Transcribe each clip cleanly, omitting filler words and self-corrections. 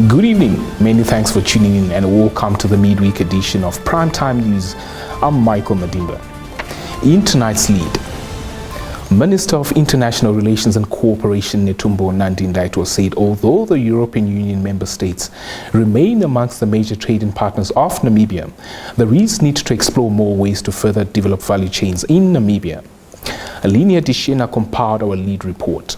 Good evening. Many thanks for tuning in and welcome to the midweek edition of Primetime News. I'm Michael Madimba. In tonight's lead, Minister of International Relations and Cooperation Netumbo Nandi-Ndaitwah said although the European Union member states remain amongst the major trading partners of Namibia, there is need to explore more ways to further develop value chains in Namibia. Linia Dishena compiled our lead report.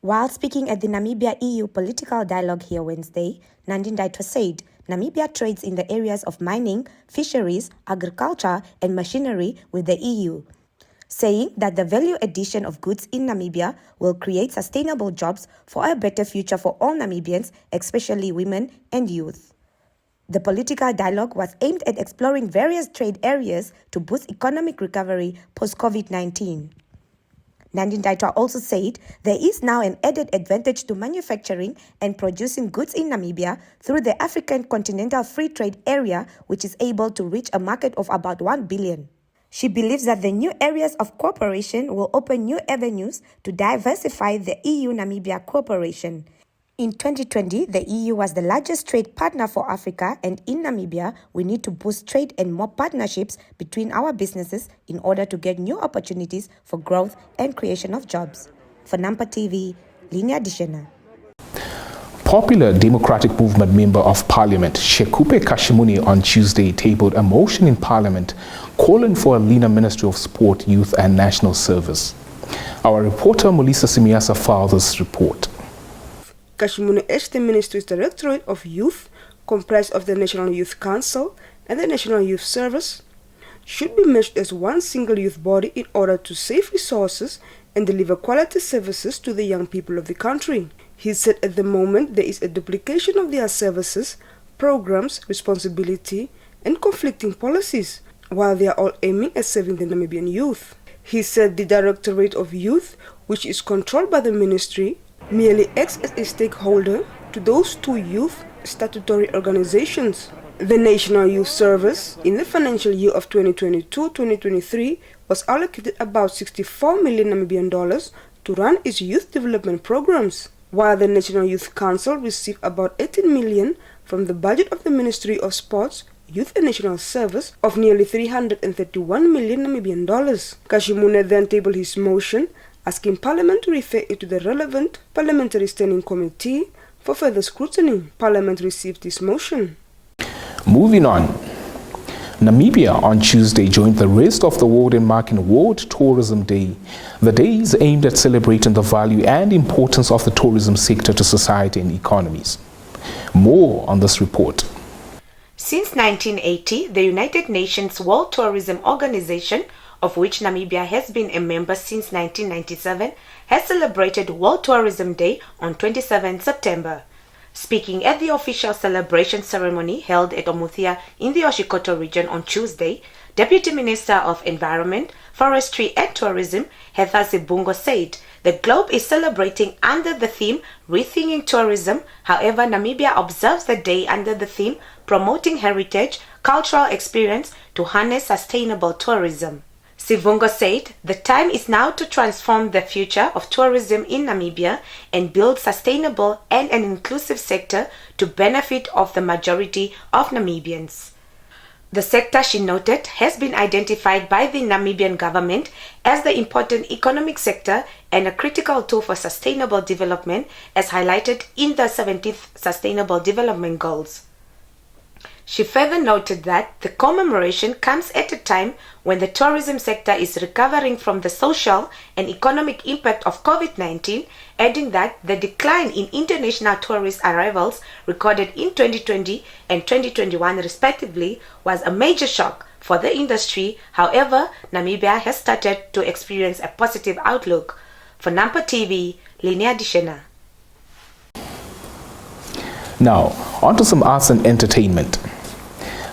While speaking at the Namibia-EU political dialogue here Wednesday, Nandi-Ndaitwah said Namibia trades in the areas of mining, fisheries, agriculture and machinery with the EU, saying that the value addition of goods in Namibia will create sustainable jobs for a better future for all Namibians, especially women and youth. The political dialogue was aimed at exploring various trade areas to boost economic recovery post-COVID-19. Nandi-Ndaitwah also said there is now an added advantage to manufacturing and producing goods in Namibia through the African Continental Free Trade Area, which is able to reach a market of about 1 billion. She believes that the new areas of cooperation will open new avenues to diversify the EU-Namibia cooperation. In 2020, the EU was the largest trade partner for Africa, and in Namibia, we need to boost trade and more partnerships between our businesses in order to get new opportunities for growth and creation of jobs. For Nampa TV, Linia Dishena. Popular Democratic Movement Member of Parliament Shekupe Kashimuni on Tuesday tabled a motion in Parliament calling for a leaner Ministry of Sport, Youth and National Service. Our reporter Melissa Simiasa filed this report. Kashimuni urged the Ministry's Directorate of Youth, comprised of the National Youth Council and the National Youth Service, should be merged as one single youth body in order to save resources and deliver quality services to the young people of the country. He said at the moment there is a duplication of their services, programs, responsibility and conflicting policies, while they are all aiming at serving the Namibian youth. He said the Directorate of Youth, which is controlled by the Ministry, merely acts as a stakeholder to those two youth statutory organizations. The National Youth Service, in the financial year of 2022-2023, was allocated about 64 million Namibian dollars to run its youth development programs, while the National Youth Council received about 18 million from the budget of the Ministry of Sports, Youth and National Service of nearly 331 million Namibian dollars. Kashimuni then tabled his motion asking Parliament to refer it to the relevant Parliamentary Standing Committee for further scrutiny. Parliament received this motion. Moving on, Namibia on Tuesday joined the rest of the world in marking World Tourism Day. The day is aimed at celebrating the value and importance of the tourism sector to society and economies. More on this report. Since 1980, the United Nations World Tourism Organization, of which Namibia has been a member since 1997, has celebrated World Tourism Day on 27 September. Speaking at the official celebration ceremony held at Omuthia in the Oshikoto region on Tuesday, Deputy Minister of Environment, Forestry and Tourism, Heather Zibungo, said the globe is celebrating under the theme Rethinking Tourism. However, Namibia observes the day under the theme Promoting Heritage, Cultural Experience to Harness Sustainable Tourism. Sivungo said the time is now to transform the future of tourism in Namibia and build sustainable and an inclusive sector to benefit of the majority of Namibians. The sector, she noted, has been identified by the Namibian government as the important economic sector and a critical tool for sustainable development, as highlighted in the 17th Sustainable Development Goals. She further noted that the commemoration comes at a time when the tourism sector is recovering from the social and economic impact of COVID-19, adding that the decline in international tourist arrivals recorded in 2020 and 2021 respectively was a major shock for the industry. However, Namibia has started to experience a positive outlook. For Nampa TV, Linia Dishena. Now, on to some arts and entertainment.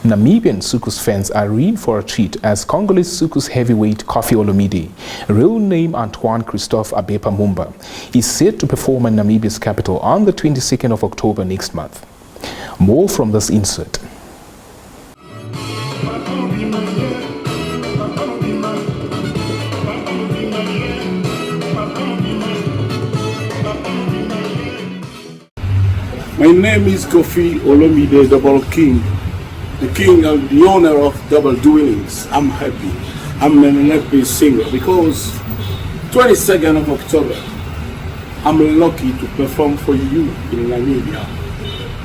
Namibian Sukus fans are in for a treat as Congolese Sukus heavyweight Kofi Olomide, real name Antoine Christophe Abepa Mumba, is set to perform in Namibia's capital on the 22nd of October next month. More from this insert. My name is Kofi Olomide Double King, the king and the owner of Double Doings. I'm happy. I'm an happy singer because 22nd of October, I'm lucky to perform for you in Namibia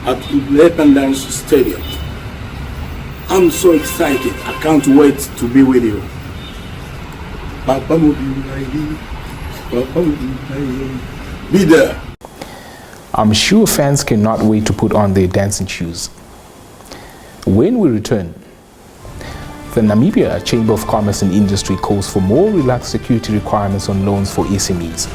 at Independence Stadium. I'm so excited. I can't wait to be with you. Papa will be ready. Papa will be ready. Be there. I'm sure fans cannot wait to put on their dancing shoes. When we return, the Namibia Chamber of Commerce and Industry calls for more relaxed security requirements on loans for SMEs.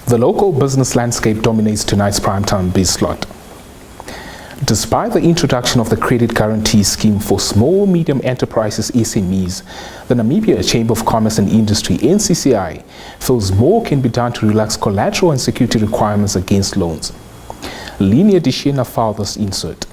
The local business landscape dominates tonight's primetime biz slot. Despite the introduction of the credit guarantee scheme for small medium enterprises SMEs, the Namibia Chamber of Commerce and Industry NCCI feels more can be done to relax collateral and security requirements against loans. Linear Dishena filed this insert.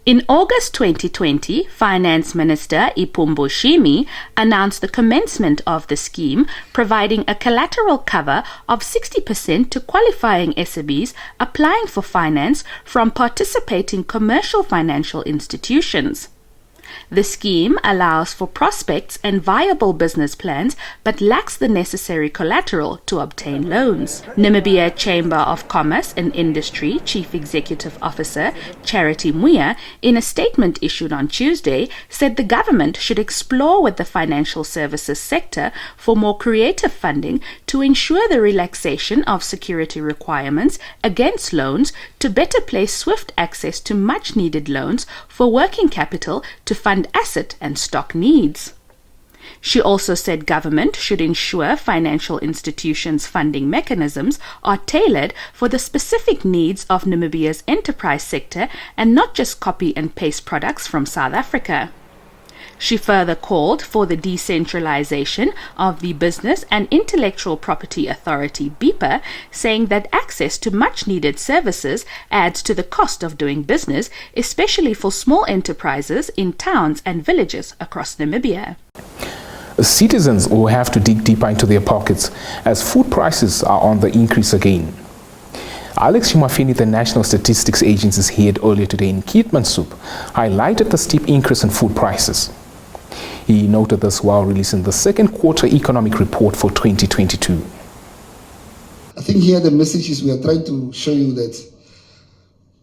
In August 2020, Finance Minister Ipumbu Shimi announced the commencement of the scheme, providing a collateral cover of 60% to qualifying SMEs applying for finance from participating commercial financial institutions. The scheme allows for prospects and viable business plans but lacks the necessary collateral to obtain loans. Namibia Chamber of Commerce and Industry Chief Executive Officer Charity Muya, in a statement issued on Tuesday, said the government should explore with the financial services sector for more creative funding to ensure the relaxation of security requirements against loans to better place swift access to much-needed loans for working capital to fund asset and stock needs. She also said government should ensure financial institutions' funding mechanisms are tailored for the specific needs of Namibia's enterprise sector and not just copy and paste products from South Africa. She further called for the decentralization of the Business and Intellectual Property Authority, BIPA, saying that access to much-needed services adds to the cost of doing business, especially for small enterprises in towns and villages across Namibia. Citizens will have to dig deeper into their pockets as food prices are on the increase again. Alex Shumafini, the National Statistics Agency's head earlier today in Keetmanshoop, highlighted the steep increase in food prices. He noted this while releasing the second quarter economic report for 2022. I think here the message is we are trying to show you that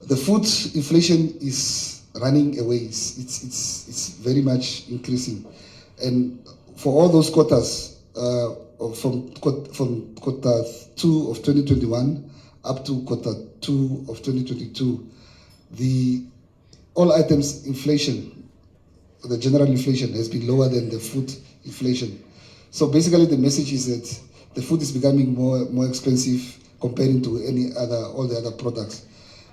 the food inflation is running away. It's very much increasing. And for all those quarters, from quarter 2 of 2021 up to quarter 2 of 2022, the all items inflation, the general inflation has been lower than the food inflation. So basically the message is that the food is becoming more expensive comparing to all the other products.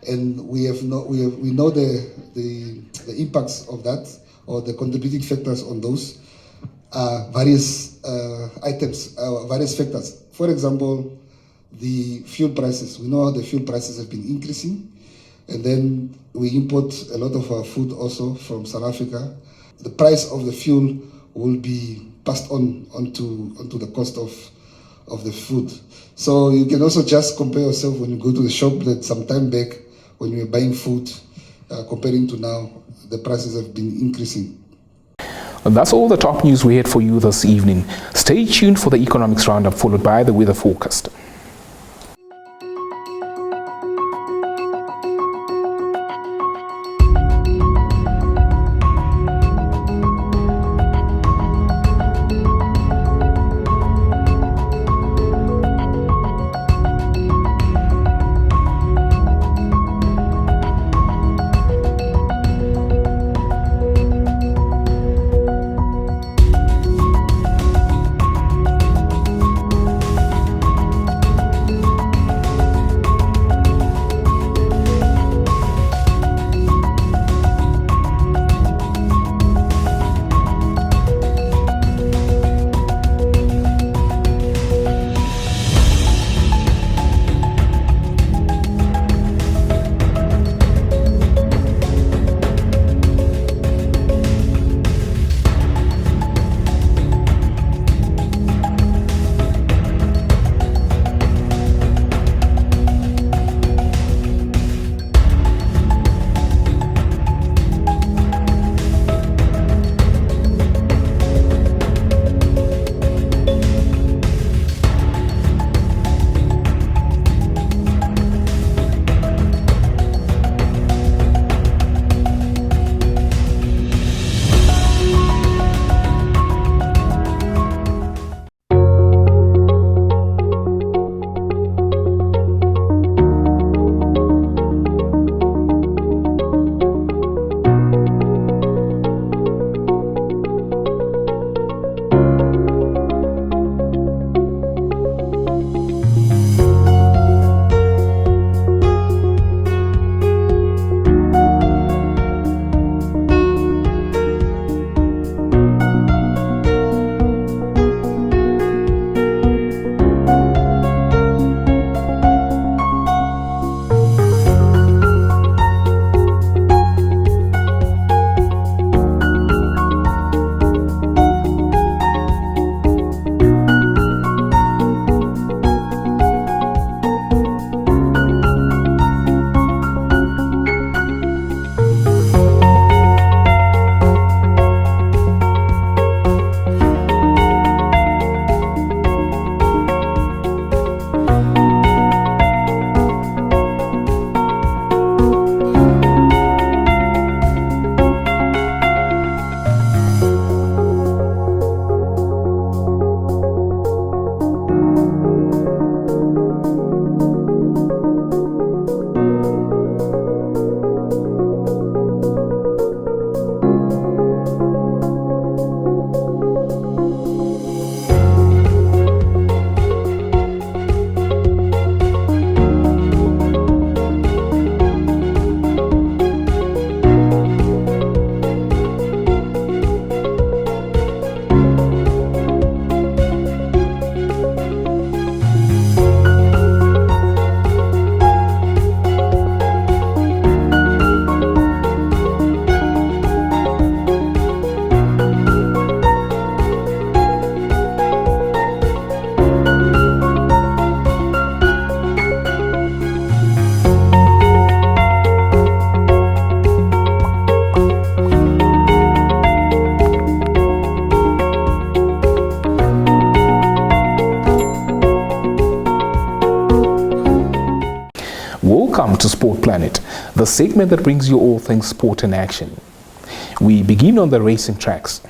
And we know the impacts of that, or the contributing factors on those various items, various factors. For example, the fuel prices. We know the fuel prices have been increasing. And then we import a lot of our food also from South Africa. The price of the fuel will be passed onto the cost of the food. So you can also just compare yourself when you go to the shop that some time back when you were buying food, comparing to now, the prices have been increasing. And that's all the top news we had for you this evening. Stay tuned for the economics roundup followed by the weather forecast. Welcome to Sport Planet, the segment that brings you all things sport in action. We begin on the racing tracks.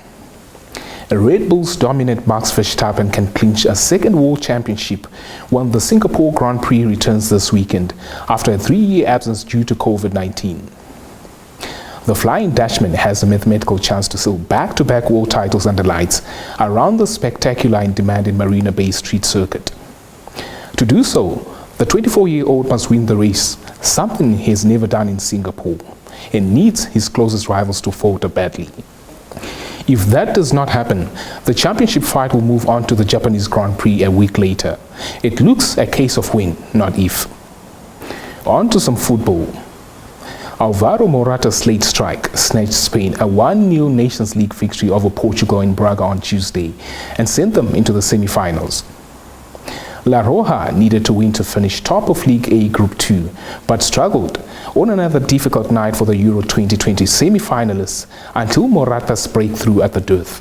Red Bull's dominant Max Verstappen can clinch a second world championship when the Singapore Grand Prix returns this weekend after a 3-year absence due to COVID-19. The Flying Dutchman has a mathematical chance to seal back-to-back world titles under lights around the spectacular and demanding Marina Bay Street circuit. To do so, the 24-year-old must win the race, something he has never done in Singapore, and needs his closest rivals to falter badly. If that does not happen, the championship fight will move on to the Japanese Grand Prix a week later. It looks a case of when, not if. On to some football. Alvaro Morata's late strike snatched Spain a 1-0 Nations League victory over Portugal in Braga on Tuesday and sent them into the semi-finals. La Roja needed to win to finish top of League A Group 2, but struggled on another difficult night for the Euro 2020 semi-finalists until Morata's breakthrough at the death.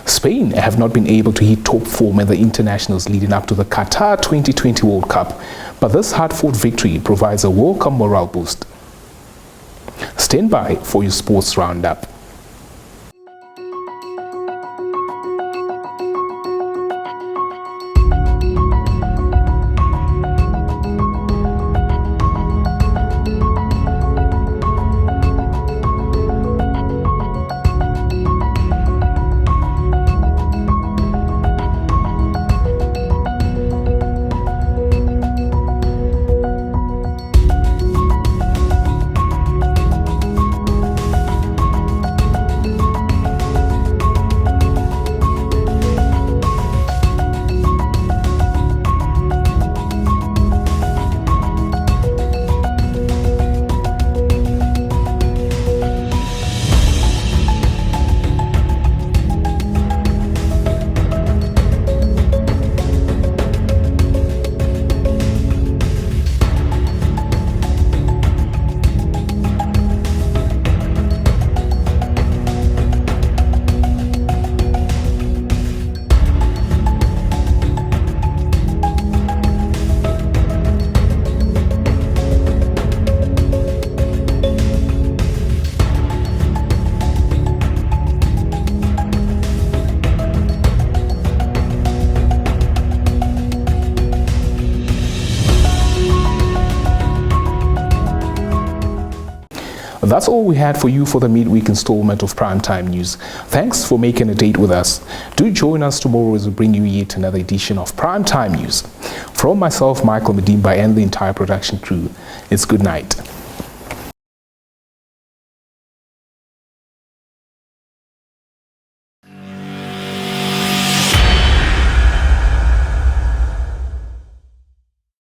Spain have not been able to hit top form in the internationals leading up to the Qatar 2020 World Cup, but this hard-fought victory provides a welcome morale boost. Stand by for your sports roundup. That's all we had for you for the midweek installment of Primetime News. Thanks for making a date with us. Do join us tomorrow as we bring you yet another edition of Primetime News. From myself, Michael Medimba, and the entire production crew, it's good night.